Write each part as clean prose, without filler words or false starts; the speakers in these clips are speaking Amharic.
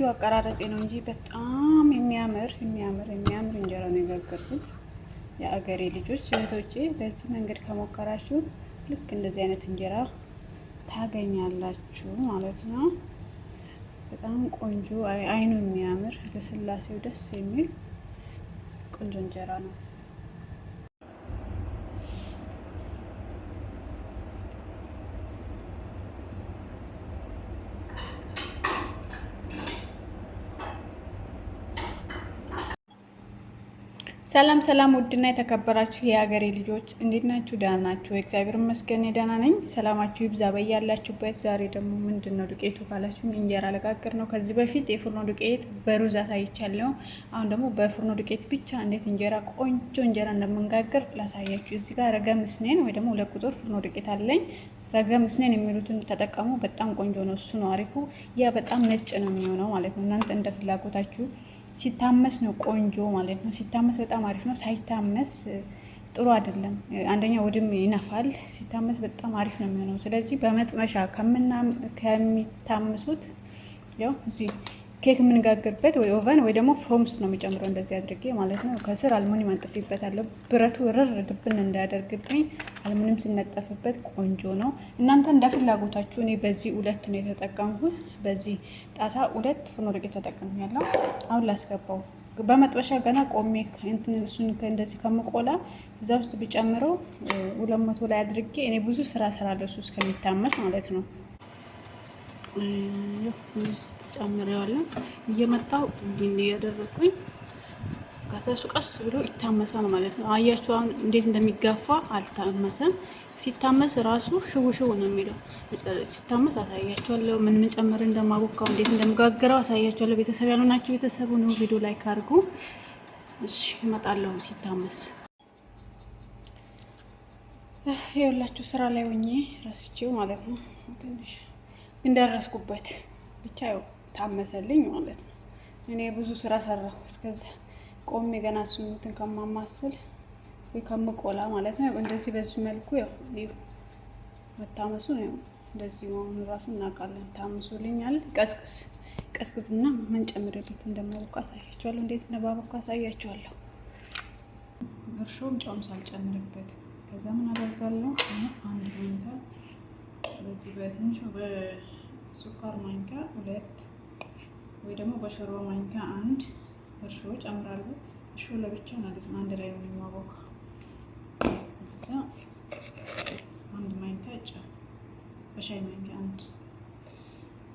አቀራረጼ ነው እንጂ በጣም የሚያምር እንጀራ ነው የጋገርኩት። የአገሬ ልጆች እህቶቼ በዚህ መንገድ ከሞከራችሁ ልክ እንደዚህ አይነት እንጀራ ታገኛላችሁ ማለት ነው። በጣም ቆንጆ አይኑ የሚያምር በስላሴው ደስ የሚል ቆንጆ እንጀራ ነው። ሰላም ሰላም፣ ውድና የተከበራችሁ የሀገሬ ልጆች እንዴት ናችሁ? ደህና ናችሁ? እግዚአብሔር ይመስገን ደህና ነኝ። ሰላማችሁ ይብዛ በያላችሁበት። ዛሬ ደግሞ ምንድን ነው ዱቄቱ ካላችሁ እንጀራ ልጋግር ነው። ከዚህ በፊት የፍርኖ ዱቄት በሩዝ አሳይቻለሁ። አሁን ደግሞ በፍርኖ ዱቄት ብቻ እንዴት እንጀራ ቆንጆ እንጀራ እንደምንጋግር ላሳያችሁ። እዚህ ጋር ረገም ስኔን ወይ ደግሞ 2 ቁጥር ፍርኖ ዱቄት አለኝ። ረገም ስኔን የሚሉትን ተጠቀሙ። በጣም ቆንጆ ነው። እሱ ነው አሪፉ። ያ በጣም ነጭ ነው የሚሆነው ማለት ነው። እናንተ እንደ ፍላጎታችሁ ሲታመስ ነው ቆንጆ ማለት ነው። ሲታመስ በጣም አሪፍ ነው። ሳይታመስ ጥሩ አይደለም። አንደኛ ወድም ይነፋል። ሲታመስ በጣም አሪፍ ነው የሚሆነው። ስለዚህ በመጥመሻ ከሚታምሱት ያው እዚህ ኬክ የምንጋግርበት ወይ ኦቨን ወይ ደግሞ ፍሮምስ ነው የሚጨምረው እንደዚህ አድርጌ ማለት ነው። ከስር አልሙኒየም አንጥፊበታለሁ። ብረቱ ርር ድብን እንዳያደርግብኝ አልሙኒየም ሲነጠፍበት ቆንጆ ነው። እናንተ እንደ ፍላጎታችሁ። እኔ በዚህ 2 ነው የተጠቀምኩት። በዚህ ጣሳ 2 ፍርኖ ዱቄት ተጠቅሜያለሁ። አሁን ላስገባው በመጥበሻ ገና ቆሜ እሱን እንደዚህ ከምቆላ እዛ ውስጥ ብጨምረው 200 ላይ አድርጌ እኔ ብዙ ስራ እሰራለሁ እሱ እስከሚታመስ ማለት ነው። ጨምሬዋለሁ እየመጣው እንዲህ እያደረኩኝ ከዛሱ ቀስ ብሎ ይታመሳል ማለት ነው። አያችሁ አሁን እንዴት እንደሚጋፋ አልታመሰም። ሲታመስ ራሱ ሽው ነው የሚለው። ሲታመስ አሳያችኋለሁ። ምን ጨምር እንደማቦካው እንዴት እንደምጋግረው አሳያችኋለሁ። ቤተሰብ ያልሆናችሁ ቤተሰቡ ነው። ቪዲዮ ላይክ አድርጉ። እሺ እመጣለሁ ሲታመስ። ይኸውላችሁ ስራ ላይ ሆኜ ረስቼው ማለት ነው። ትንሽ እንደረስኩበት ብቻ ያው ታመሰልኝ ማለት ነው። እኔ ብዙ ስራ ሰራሁ እስከዛ ቆሜ ገና እሱን እንትን ከማማስል ወይ ከምቆላ ማለት ነው። እንደዚህ በዚህ መልኩ ያው መታመሱ ነው። እንደዚህ መሆኑ ራሱ እናውቃለን። ታምሶልኛል። ቀስቅዝና ምን ጨምርበት እንደማቦካ አሳያችኋለሁ። እንዴት እንደማቦካ አሳያችኋለሁ። እርሾም ጨውም ሳልጨምርበት ከዛ ምን አደርጋለሁ? አንድ ማንኪያ በዚህ በትንሹ በሱካር ማንኪያ 2 ወይ ደግሞ በሾርባ ማንኪያ 1 እርሾ ጨምራለሁ። እርሾ ለብቻ ማለት ነው። አንድ ላይ ነው የማቦካው። ከዛ 1 ማንኪያ ጨው በሻይ ማንኪያ 1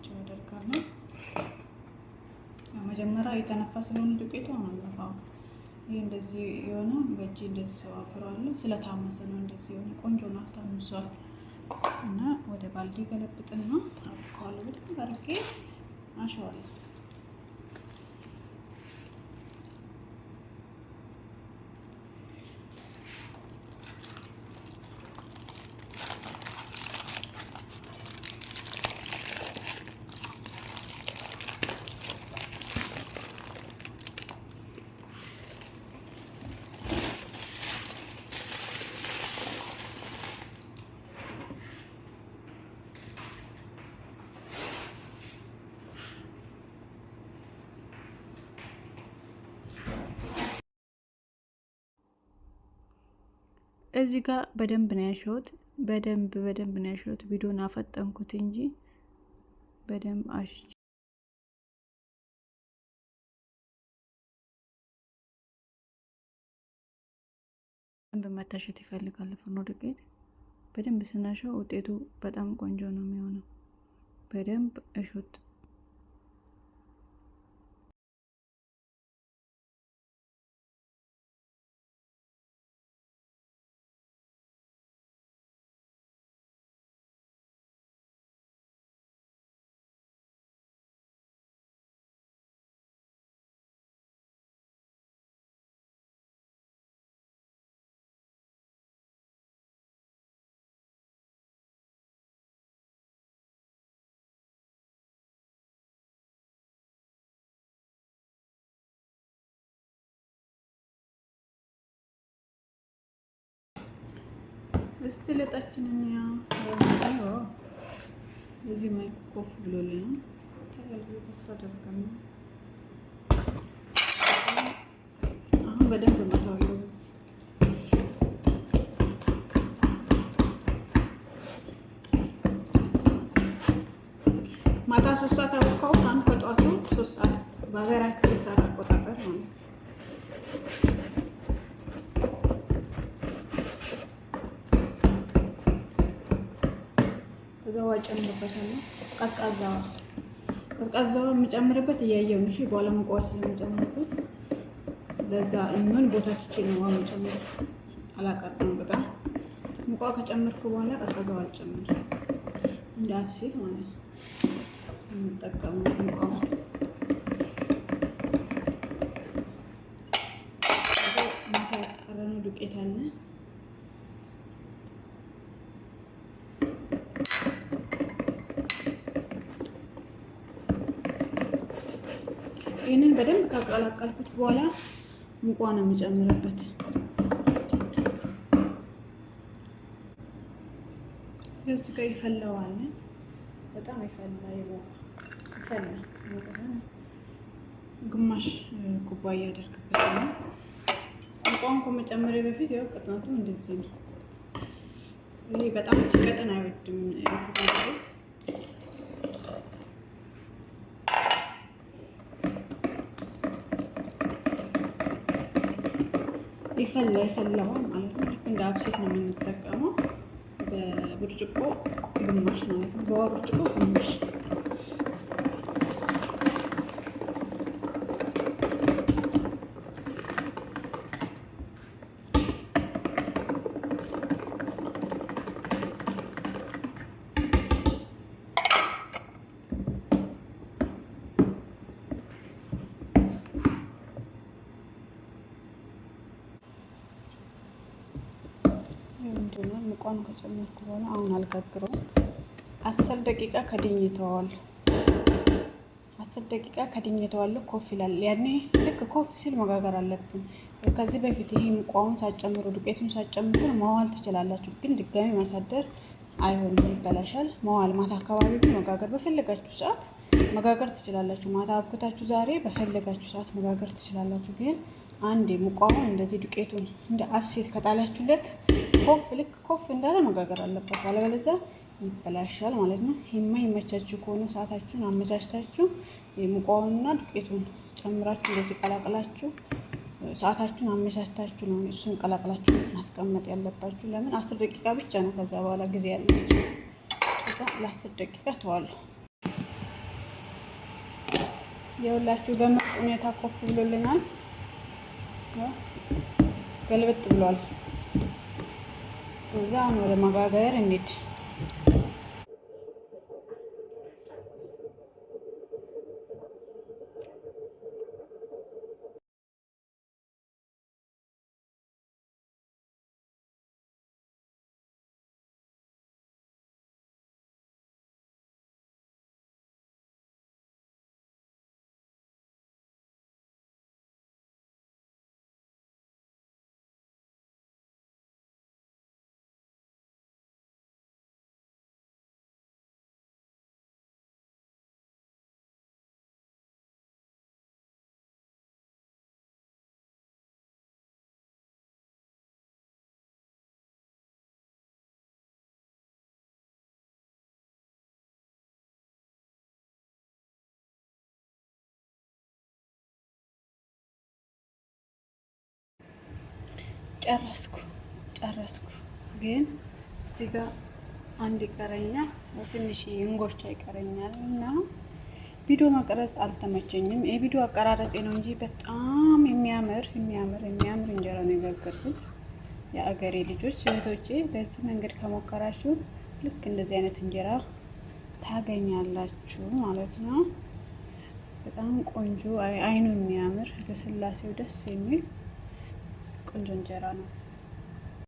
ጨው አደርጋለሁ። መጀመሪያ የተነፋ ስለሆነ ዱቄቱ አናፋው። ይሄ እንደዚህ የሆነ በእጄ እንደዚህ ሰባብረዋለሁ። ስለታመሰ ነው እንደዚህ የሆነ ቆንጆ ነው። ታምሷል እና ወደ ባልዲ ገለብጥና አቦካዋለሁ። በደንብ አድርጌ አሸዋለሁ። እዚህ ጋር በደንብ ነው ያሸሁት። በደንብ ነው ያሸሁት። ቪዲዮን አፈጠንኩት እንጂ በደንብ በደንብ መታሸት ይፈልጋል። ፍርኖ ዱቄት በደንብ ስናሸው ውጤቱ በጣም ቆንጆ ነው የሚሆነው። በደንብ እሹት። እስቲ ለጣችንን በዚህ መልኩ ኮፍ ብሎልኝ ተስፋ አደርጋለሁ። አሁን በደንብ እመታዋለሁ። ማታ 3 ሰዓት አቦካሁት። አሁን ከጠዋቱ 3 ሰዓት በሀገራችን ሰዓት አቆጣጠር ማለት ነው። ከዛ ውሃ ጨምርበታለሁ። ቀዝቃዛው የምጨምርበት እያየሁ ነው። እሺ በኋላ ሙቀዋ ስለምጨምርበት ለዛ ምን ቦታ ትቼ ነው ውሃ የምጨምረው። አላቃጥም በጣም ሙቀዋ ከጨመርኩ በኋላ ቀዝቃዛው አልጨምርም። እንደ አብሴት ማለት ነው የምጠቀመው ሙቀዋ። ማታ ያስቀረነው ዱቄት አለ። ይህንን በደንብ ካቀላቀልኩት በኋላ ሙቋ ነው የምጨምርበት። እዚህ ጋር ይፈላዋል። በጣም ይፈላ ግማሽ ኩባያ ያደርግበታል። ሙቋን ከመጨመሪያ በፊት ያው ቅጥነቱ እንደዚህ ነው። ይሄ በጣም ሲቀጥን አይወድም የፍቅር ይፈላዋል ማለት ነው። ልክ እንደ አብሴት ነው የምንጠቀመው። በብርጭቆ ግማሽ ማለት ነው። በውሃ ብርጭቆ ግማሽ ምንድነው ሙቋን ከጨመርኩ በኋላ አሁን አልጋግረውም። 10 ደቂቃ ከድኝተዋለሁ። 10 ደቂቃ ከድኝተዋለሁ። ኮፍ ይላል። ያኔ ልክ ኮፍ ሲል መጋገር አለብን። ከዚህ በፊት ይሄ ሙቋውን ሳጨምሩ ዱቄቱን ሳጨምሩ መዋል ትችላላችሁ፣ ግን ድጋሚ ማሳደር አይሆንም፣ ይበላሻል። መዋል ማታ አካባቢ ግን መጋገር በፈለጋችሁ ሰዓት መጋገር ትችላላችሁ። ማታ አብኩታችሁ ዛሬ በፈለጋችሁ ሰዓት መጋገር ትችላላችሁ። ግን አንዴ ሙቋውን እንደዚህ ዱቄቱን እንደ አብሴት ከጣላችሁለት ልክ ኮፍ እንዳለ መጋገር አለባችሁ፣ አለበለዚያ ይበላሻል ማለት ነው። የማይመቻችሁ ከሆነ ሰዓታችሁን አመቻችታችሁ ሙቋውንና ዱቄቱን ጨምራችሁ እንደዚህ ቀላቅላችሁ ሰዓታችሁን አመቻችታችሁ ነው እሱን ቀላቅላችሁ ማስቀመጥ ያለባችሁ። ለምን 10 ደቂቃ ብቻ ነው፣ ከዛ በኋላ ጊዜ ያላችሁ። ከዛ ለ10 ደቂቃ ተዋለሁ። የሁላችሁ በምርጥ ሁኔታ ኮፍ ብሎልናል። ገልብጥ ብሏል። እዛ ወደ መጋገር እንሂድ። ጨረስኩ። ግን እዚህ ጋር አንድ ይቀረኛል፣ ትንሽ እንጎቻ ይቀረኛል እና ቪዲዮ መቅረጽ አልተመቸኝም። የቪዲዮ አቀራረጼ ነው እንጂ በጣም የሚያምር እንጀራ ነው የጋገርኩት። የአገሬ ልጆች እህቶቼ፣ በዚህ መንገድ ከሞከራችሁ ልክ እንደዚህ አይነት እንጀራ ታገኛላችሁ ማለት ነው። በጣም ቆንጆ አይኑ የሚያምር በስላሴው ደስ የሚል ቆንጆ እንጀራ ነው።